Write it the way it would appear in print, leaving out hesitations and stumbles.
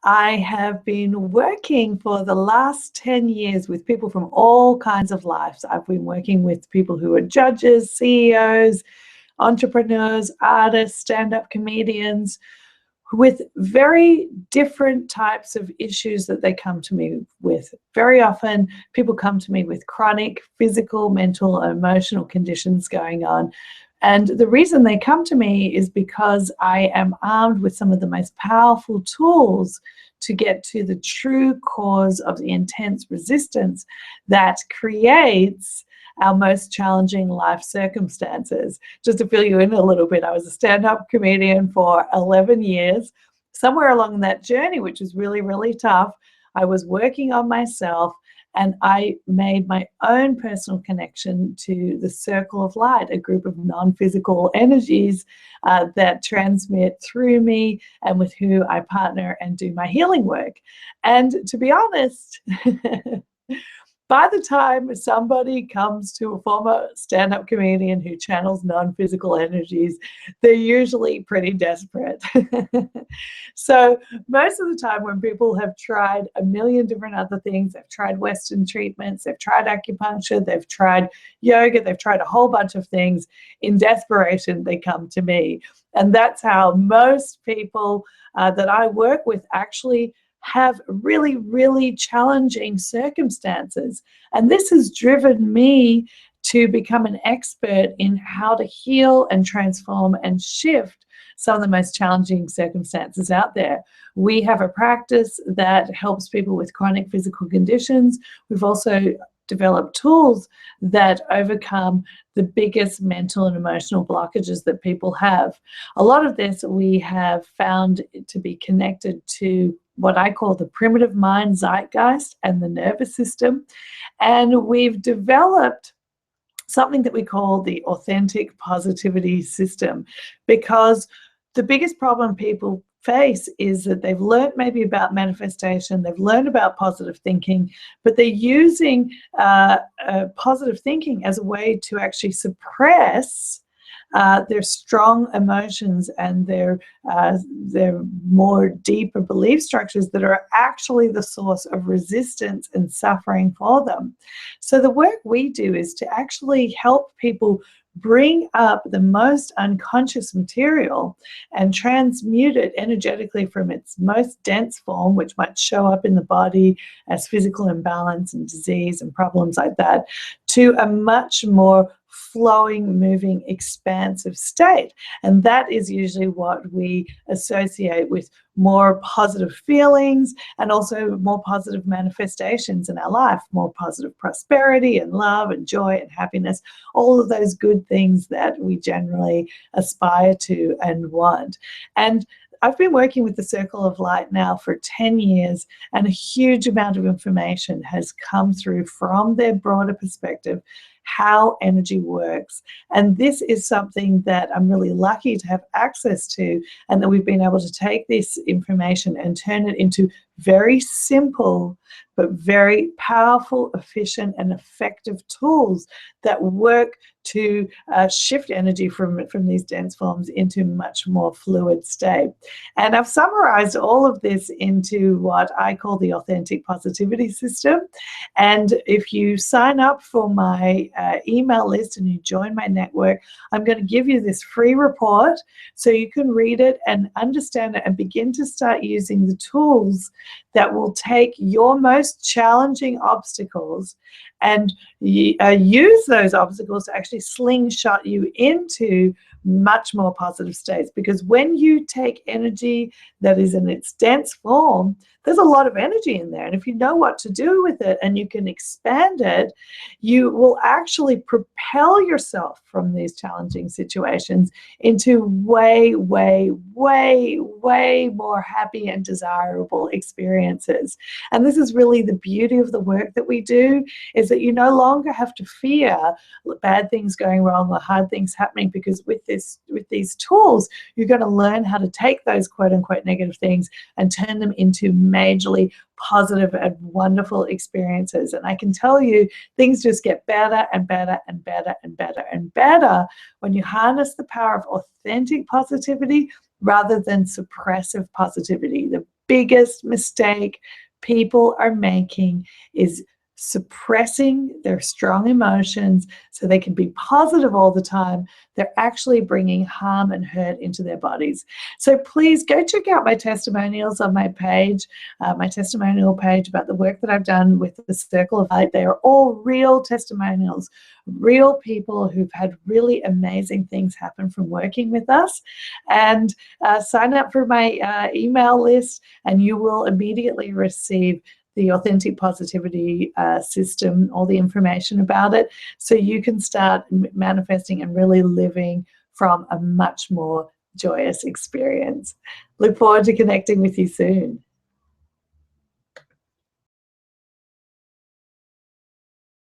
I have been working for the last 10 years with people from all kinds of lives. I've been working with people who are judges, CEOs, entrepreneurs, artists, stand-up comedians, with very different types of issues that they come to me with. Very often, people come to me with chronic physical, mental, and emotional conditions going on. And the reason they come to me is because I am armed with some of the most powerful tools to get to the true cause of the intense resistance that creates our most challenging life circumstances. Just to fill you in a little bit, I was a stand-up comedian for 11 years. Somewhere along that journey, which was really, really tough, I was working on myself, and I made my own personal connection to the circle of light, a group of non-physical energies that transmit through me and with who I partner and do my healing work. And to be honest, by the time somebody comes to a former stand-up comedian who channels non-physical energies, they're usually pretty desperate. So most of the time when people have tried a million different other things, they've tried Western treatments, they've tried acupuncture, they've tried yoga, they've tried a whole bunch of things, in desperation, they come to me. And that's how most people that I work with actually have really, really challenging circumstances. And this has driven me to become an expert in how to heal and transform and shift some of the most challenging circumstances out there. We have a practice that helps people with chronic physical conditions. We've also developed tools that overcome the biggest mental and emotional blockages that people have. A lot of this we have found to be connected to what I call the primitive mind zeitgeist and the nervous system. And we've developed something that we call the authentic positivity system, because the biggest problem people face is that they've learned maybe about manifestation, they've learned about positive thinking, but they're using positive thinking as a way to actually suppress their strong emotions and their more deeper belief structures that are actually the source of resistance and suffering for them. So the work we do is to actually help people bring up the most unconscious material and transmute it energetically from its most dense form, which might show up in the body as physical imbalance and disease and problems like that, to a much more flowing, moving, expansive state. And that is usually what we associate with more positive feelings and also more positive manifestations in our life, more positive prosperity and love and joy and happiness, all of those good things that we generally aspire to and want. And I've been working with the Circle of Light now for 10 years, and a huge amount of information has come through from their broader perspective, how energy works. And this is something that I'm really lucky to have access to, and that we've been able to take this information and turn it into very simple but very powerful, efficient, and effective tools that work to shift energy from these dense forms into a much more fluid state. And I've summarized all of this into what I call the authentic positivity system. And if you sign up for my email list and you join my network, I'm going to give you this free report so you can read it and understand it and begin to start using the tools that will take your most challenging obstacles and use those obstacles to actually slingshot you into much more positive states. Because when you take energy that is in its dense form, there's a lot of energy in there. And if you know what to do with it and you can expand it, you will actually propel yourself from these challenging situations into way, way, way, way more happy and desirable experiences. And this is really the beauty of the work that we do, is that you no longer have to fear bad things going wrong or hard things happening, because with these tools, you're going to learn how to take those quote unquote negative things and turn them into majorly positive and wonderful experiences. And I can tell you, things just get better and better and better and better and better when you harness the power of authentic positivity rather than suppressive positivity. The biggest mistake people are making is suppressing their strong emotions so they can be positive all the time. They're actually bringing harm and hurt into their bodies. So please go check out my testimonials on my page, my testimonial page about the work that I've done with the Circle of Light. They are all real testimonials, real people who've had really amazing things happen from working with us. And sign up for my email list, and you will immediately receive the Authentic Positivity system, all the information about it, so you can start manifesting and really living from a much more joyous experience. Look forward to connecting with you soon.